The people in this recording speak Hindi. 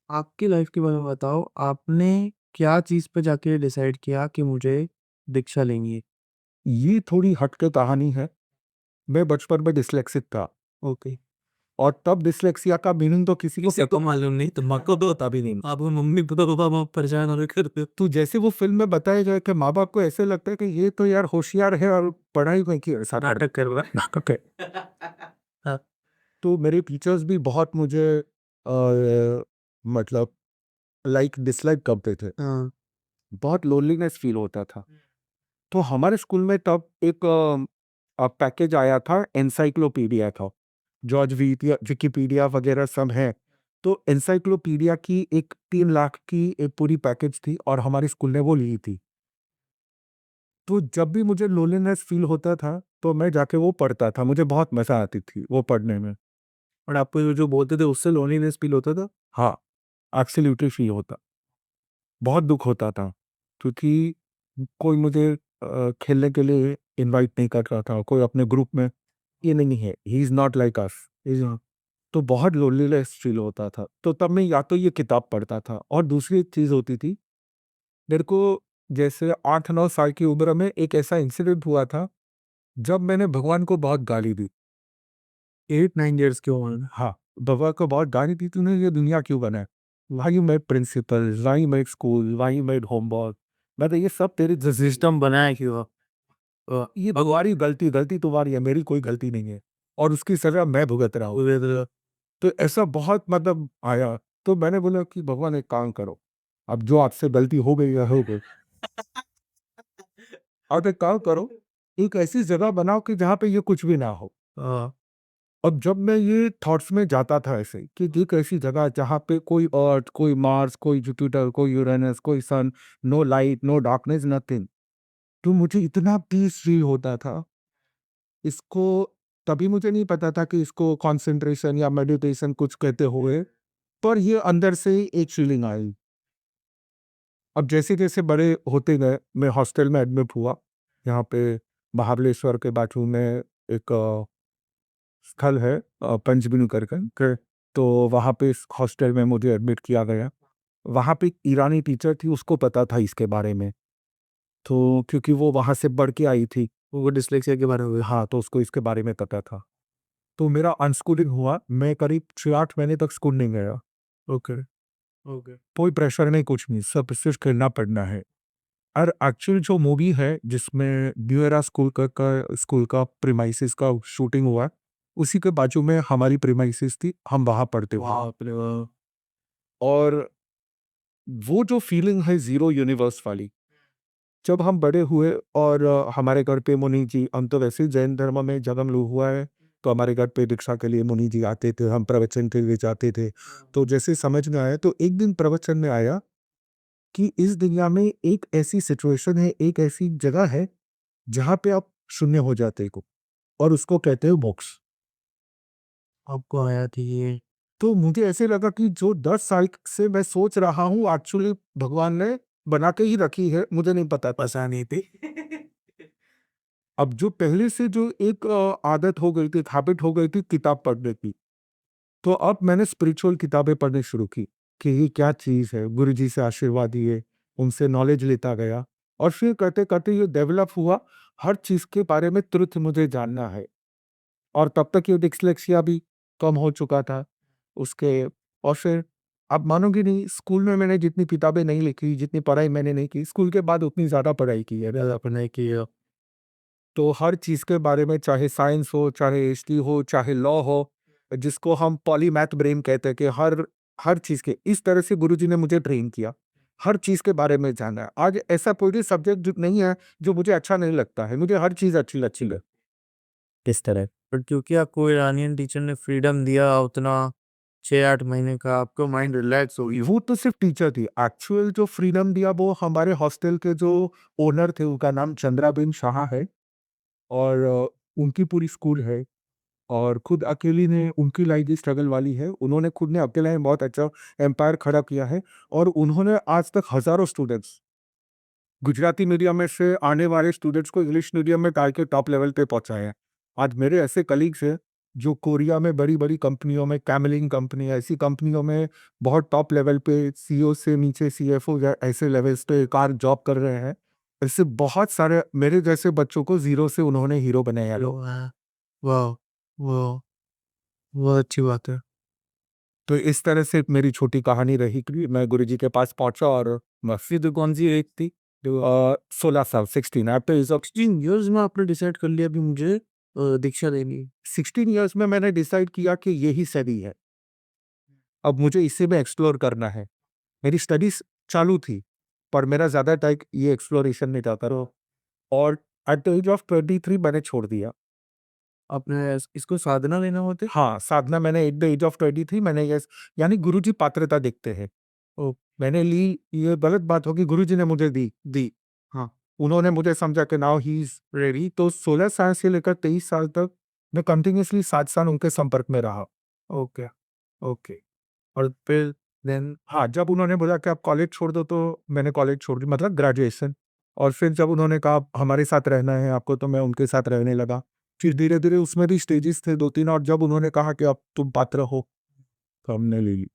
आपकी लाइफ के बारे में बताओ, आपने क्या चीज़ पे जाके डिसाइड किया कि मुझे दीक्षा लेनी है? ये थोड़ी हटके कहानी है। मैं बचपन में डिस्लेक्सिक था ओके। और तब डिस्लेक्सिया का मीनिंग तो किसी को किसी को मालूम नहीं, तुमको तो पता भी नहीं। आपको मम्मी पापा परेशान हो रहे करते। तो जैसे वो फ़िल्म में बताया गया कि माँ-बाप को ऐसे लगता है कि ये तो यार होशियार है और पढ़ाई में की ऐसा नाटक कर रहा है। नाटक है। हाँ। तो मेरे टीचर्स भी बहुत मुझे मतलब डिसलाइक करते थे। हाँ। बहुत लोनलीनेस फ़ील होता था। तो हमारे स्कूल में तब एक पैकेज आया था, एनसाइक्लोपीडिया का। जॉर्ज विकिपीडिया वगैरह सब है। तो एनसाइक्लोपीडिया की एक 3 लाख की एक पूरी पैकेज थी और हमारे स्कूल ने वो ली थी। तो जब भी मुझे लोनलीनेस फ़ील होता था, तो मैं जाके वो पढ़ता था। मुझे बहुत मज़ा आती थी वो पढ़ने में। और आपको जो बोलते थे उससे लोनलीनेस फील होता था? हाँ, एब्सोल्यूटली फ़ील होता। बहुत दुःख होता था, क्योंकि कोई मुझे खेलने के लिए इनवाइट नहीं कर रहा था, कोई अपने ग्रुप में ये नहीं है, he is not like us, is तो बहुत लोनलीनेस फ़ील होता था। तो तब मैं या तो ये किताब पढ़ता था और दूसरी एक चीज़ होती थी, मेरे को जैसे 8-9 साल की उम्र में एक ऐसा इंसिडेंट हुआ था, जब मैंने भगवान को बहुत गाली दी। 8-9 इयर्स की उम्र में? हाँ, भगवान को बहुत गाली दी, तूने ये दुनिया क्यों बनाया? Why you made principal, why you made school, why you made homework? मैं तो ये सब तेरी जो सिस्टम बनाया क्यों? ये भगवान तुम्हारी गलती गलती तुम्हारी है, मेरी कोई गलती नहीं है और उसकी सज़ा मैं भुगत रहा हूँ। को तो ऐसा बहुत मतलब आया, तो मैंने बोला कि भगवान एक काम करो, अब जो आपसे गलती हो गई है हो गई। आप एक काम करो, एक ऐसी जगह बनाओ कि जहाँ पे ये कुछ भी ना हो। हाँ। अब जब मैं ये थॉट्स में जाता था ऐसे कि एक ऐसी जगह जहाँ पे कोई अर्थ, कोई मार्स, कोई जुपिटर, कोई यूरेनस, कोई sun, no light, no darkness, nothing. तो मुझे इतना पीस फ़ील होता था। इसको तभी मुझे नहीं पता था कि इसको कंसंट्रेशन या मेडिटेशन कुछ कहते हुए, पर ये अंदर से ही एक फीलिंग आई। अब जैसे-जैसे बड़े होते गए, मैं हॉस्टल में एडमिट हुआ। यहाँ पे महाबलेश्वर के बाजू में एक स्थल है, पंचबिनी करके, तो वहाँ पे इस हॉस्टल में मुझे एडमिट किया गया। वहाँ पे एक ईरानी टीचर थी, उसको पता था इसके बारे में। तो क्योंकि वो वहाँ से पढ़ के आई थी, वो डिस्लेक्सिया के बारे में? हाँ, तो उसको इसके बारे में पता था। तो मेरा अनस्कूलिंग हुआ, मैं करीब 6-8 महीने तक स्कूल नहीं गया। ओके। ओके। कोई प्रेशर नहीं, कुछ नहीं, सब सिर्फ़ खेलना पढ़ना है। और एक्चुअल जो मूवी है जिसमें न्यू एरा स्कूल का प्रीमाइसेस का शूटिंग हुआ, उसी के बाजू में हमारी प्रीमाइसेस थी, हम वहाँ पढ़ते थे। बाप रे बाप! और वो जो फीलिंग है ज़ीरो यूनिवर्स वाली, जब हम बड़े हुए और हमारे घर पे मुनि जी, हम तो वैसे ही जैन धर्म में जन्म हुआ है, तो हमारे घर पे दीक्षा के लिए मुनि जी आते थे, हम प्रवचन के लिए जाते थे। तो जैसे समझ में आया, तो एक दिन प्रवचन में आया कि इस दुनिया में एक ऐसी सिचुएशन है, एक ऐसी जगह है, जहाँ पे आप शून्य हो जाते हो और उसको कहते हैं मोक्ष। आपको आया थी ये? तो मुझे ऐसे लगा कि जो 10 साल से मैं सोच रहा हूँ, एक्चुअली भगवान ने बना के ही रखी है, मुझे नहीं पता था। पता नहीं थी। अब जो पहले से जो एक आदत हो गई थी, एक हैबिट हो गई थी किताब पढ़ने की, तो अब मैंने स्पिरिचुअल किताबें पढ़नी शुरू की, कि ये क्या चीज़ है, गुरुजी से आशीर्वाद लिए, उनसे नॉलेज लेता गया और फिर करते-करते ये डेवलप हुआ, हर चीज़ के बारे में तुरंत मुझे जानना है। और तब तक ये डिस्लेक्सिया भी कम हो चुका था। उसके और फिर आप मानोगे नहीं, स्कूल में मैंने जितनी किताबें नहीं लिखी, जितनी पढ़ाई मैंने नहीं की, स्कूल के बाद उतनी ज़्यादा पढ़ाई की है। ज़्यादा पढ़ाई की तो हर चीज़ के बारे में, चाहे साइंस हो, चाहे हिस्ट्री हो, चाहे लॉ हो, जिसको हम पॉलीमैथ ब्रेन कहते हैं, कि हर हर चीज़ के इस तरह से गुरुजी ने मुझे ट्रेन किया। हर चीज़ के बारे में जाना है। आज ऐसा कोई भी सब्जेक्ट जो नहीं है, जो मुझे अच्छा नहीं लगता है। मुझे हर चीज़ अच्छी अच्छी लगती है। किस तरह? बट क्योंकि आपको ईरानियन टीचर ने फ्रीडम दिया उतना 6-8 महीने का, आपको माइंड रिलैक्स हो गई। वो तो सिर्फ़ टीचर थी। एक्चुअल जो फ्रीडम दिया वो हमारे हॉस्टल के जो ओनर थे, उनका नाम चंद्राबिन शाह है और उनकी पूरी स्कूल है और खुद अकेली ने, उनकी लाइफ़ भी स्ट्रगल वाली है। उन्होंने खुद ने अकेला ही बहुत अच्छा एम्पायर खड़ा किया है और उन्होंने आज तक हज़ारों स्टूडेंट्स, गुजराती मीडियम में से आने वाले स्टूडेंट्स को इंग्लिश मीडियम में डाल के टॉप लेवल पे पहुँचाया है। आज मेरे ऐसे कलीग्स हैं, जो कोरिया में बड़ी-बड़ी कंपनियों में कैमलिन कंपनी ऐसी कंपनियों में बहुत टॉप लेवल पे सीईओ से नीचे सीएफओ या ऐसे लेवल्स पे एक आध जॉब कर रहे हैं। ऐसे बहुत सारे मेरे जैसे बच्चों को ज़ीरो से उन्होंने हीरो बनाया लो लोग। हाँ, वाह! वाह! बहुत अच्छी बात है। तो इस तरह से मेरी छोटी कहानी रही कि मैं गुरुजी के पास पहुँचा और मस्जिद कौन-सी एज थी? 16 साल 16 आफ्टर इज ऑफ 16 इयर्स में आपने डिसाइड कर लिया अभी मुझे दीक्षा लेनी है। 16 इयर्स में मैंने डिसाइड किया कि यही सही है। अब मुझे इसी में एक्सप्लोर करना है। मेरी स्टडीज़ चालू थी, पर मेरा ज़्यादा टाइम ये एक्सप्लोरेशन में जाता रहा और एट द एज ऑफ 23 मैंने छोड़ दिया। आपने इसको साधना लेना होते? हाँ, साधना मैंने एट द एज ऑफ 23 मैंने यस यानी गुरुजी पात्रता देखते हैं। ओह! मैंने ली, ये गलत बात होगी, गुरुजी ने मुझे दी। हाँ, उन्होंने मुझे समझा कि नाउ ही इज़ रेडी, तो 16 साल से लेकर 23 साल तक मैं कंटिन्यूअसली 7 साल उनके संपर्क में रहा। Okay, okay. और फिर देन हाँ, जब उन्होंने बोला कि आप कॉलेज छोड़ दो, तो मैंने कॉलेज छोड़ दी, मतलब ग्रेजुएशन। और फिर जब उन्होंने कहा हमारे साथ रहना है आपको, तो मैं उनके साथ रहने लगा। फिर धीरे-धीरे उसमें भी स्टेजेस थे 2-3 और जब उन्होंने कहा कि अब तुम पात्र हो, तो हमने ले ली।